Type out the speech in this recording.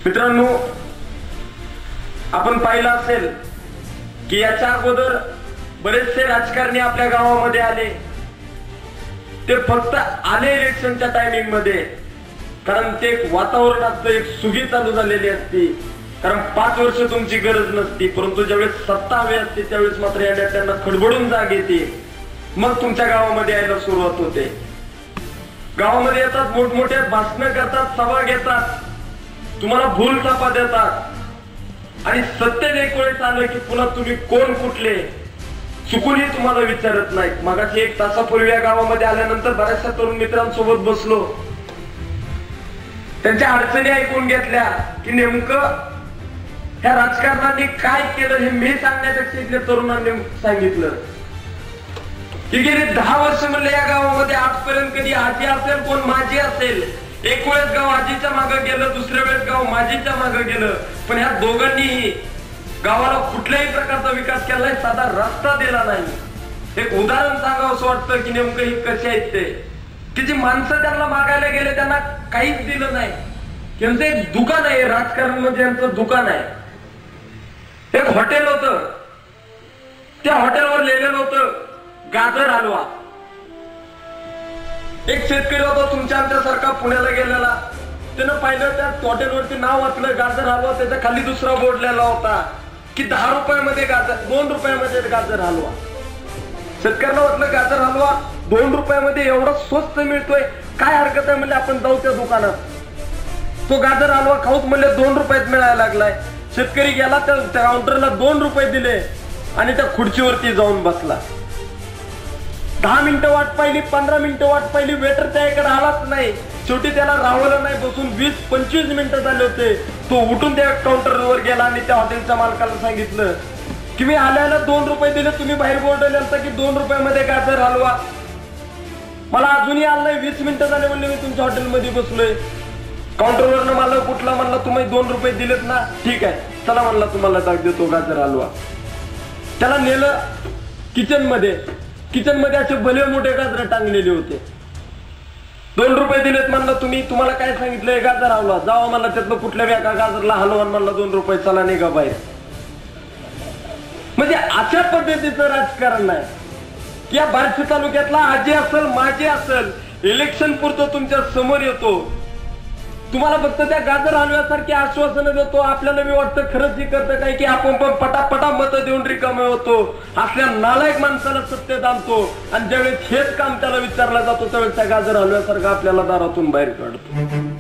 मित्रांनो, आपण पाहिलं असेल की याच्या अगोदर बरेचसे राजकारणी आपल्या गावामध्ये आले. ते फक्त आले इलेक्शनच्या टायमिंग मध्ये, कारण ते वातावरणात एक सुगी चालू झालेली असती. कारण 5 वर्ष तुमची गरज नसती, परंतु ज्यावेळेस सत्ता हवी असते त्यावेळेस मात्र याला त्यांना खडबडून जाग येते. मग तुमच्या गावामध्ये यायला सुरुवात होते. गावामध्ये येतात, मोठमोठे भाषण करतात, सभा घेतात, तुम्हाला भूल थापा देतात आणि सत्य एक वेळेस आलं की पुन्हा तुम्ही कोण कुठले चुकूनही तुम्हाला विचारत नाहीत. मागाशी 1 तासापूर्वी या गावामध्ये आल्यानंतर बऱ्याचशा तरुण मित्रांसोबत बसलो. त्यांच्या अडचणी ऐकून घेतल्या की नेमकं ह्या राजकारणाने काय केलं हे मी सांगण्यापेक्षा इथल्या तरुणांनी सांगितलं की गेली 10 वर्ष म्हणले या गावामध्ये आजपर्यंत कधी आजी असेल कोण माझी असेल, एक वेळेस गाव आजीच्या मागे गेलं, दुसऱ्या वेळेस गाव माझीच्या मागे गेलं, पण ह्या दोघांनीही गावाला कुठल्याही प्रकारचा विकास केलाय, साधा रस्ता दिला नाही. एक उदाहरण सांगावं असं वाटतं की नेमकं हे कसे आहेत ते, की जी माणसं त्यांना मागायला गेले त्यांना काहीच दिलं नाही. त्यांचं एक दुकान आहे, राजकारण म्हणजे यांचं दुकान आहे. एक हॉटेल होतं, त्या हॉटेलवर लिहिलेलं होतं गाजर हलवा. एक शेतकरी होता तुमच्या आमच्यासारखा पुण्याला गेलेला, त्यानं पाहिलं त्या हॉटेलवरती नाव वाचलं गाजर हलवा, त्याच्या खाली दुसरा बोर्ड लिहिला होता की 10 रुपयामध्ये गाजर, 2 रुपयामध्ये गाजर हलवा. शेतकऱ्याला वाटलं गाजर हलवा 2 रुपयामध्ये एवढा स्वस्त मिळतोय, काय हरकत आहे म्हणले आपण जाऊ त्या दुकानात. तो गाजर हलवा खाऊच म्हणले 2 रुपयात मिळायला लागलाय. शेतकरी गेला, त्या काउंटरला 2 रुपये दिले आणि त्या खुर्चीवरती जाऊन बसला. 10 मिनिटं वाट पाहिली, 15 मिनिटं वाट पाहिली, वेटर त्याकडे आलाच नाही. शेवटी त्याला राहवलं नाही, बसून 20-25 मिनिटं झाले होते. तो उठून त्या काउंटरवर गेला आणि त्या हॉटेलच्या मालकाला सांगितलं की मी आल्याला 2 रुपये दिले, तुम्ही बाहेर बोर्ड लिहिलं की 2 रुपयामध्ये गाजर हलवा, मला अजूनही आलं नाही, 20 मिनिटं झाले म्हणले मी तुमच्या हॉटेलमध्ये बसलोय. काउंटरवरनं मला कुठला म्हणला तुम्ही 2 रुपये दिलेत ना, ठीक आहे चला म्हणला तुम्हाला दाख देतो गाजर हलवा. त्याला नेलं किचन मध्ये असे भले मोठे गाजर टांगलेले होते. 2 रुपये दिलेत म्हणलं तुम्ही, तुम्हाला काय सांगितलंय गाजर हलवा, जावा म्हणला त्यातलं कुठल्या एका गाजरला हलवा म्हणला 2 रुपये, चला निघा बाहेर. म्हणजे अशा पद्धतीचं राजकारण आहे की या बार्शी तालुक्यातला आजी असेल माझी असेल, इलेक्शन पुरतं तुमच्या समोर येतो, तुम्हाला फक्त त्या गाजर हलव्यासारखी आश्वासनं देतो. आपल्याला मी वाटतं खरंच हे करतं काय की आपण पण पटापटा मतं देऊन रिकामे होतो. असल्या नालायक माणसाला सत्तेत आणतो आणि ज्यावेळेस हेच काम त्याला विचारलं जातो त्यावेळेस त्या गाजर हलव्यासारखं आपल्याला दारातून बाहेर काढतो.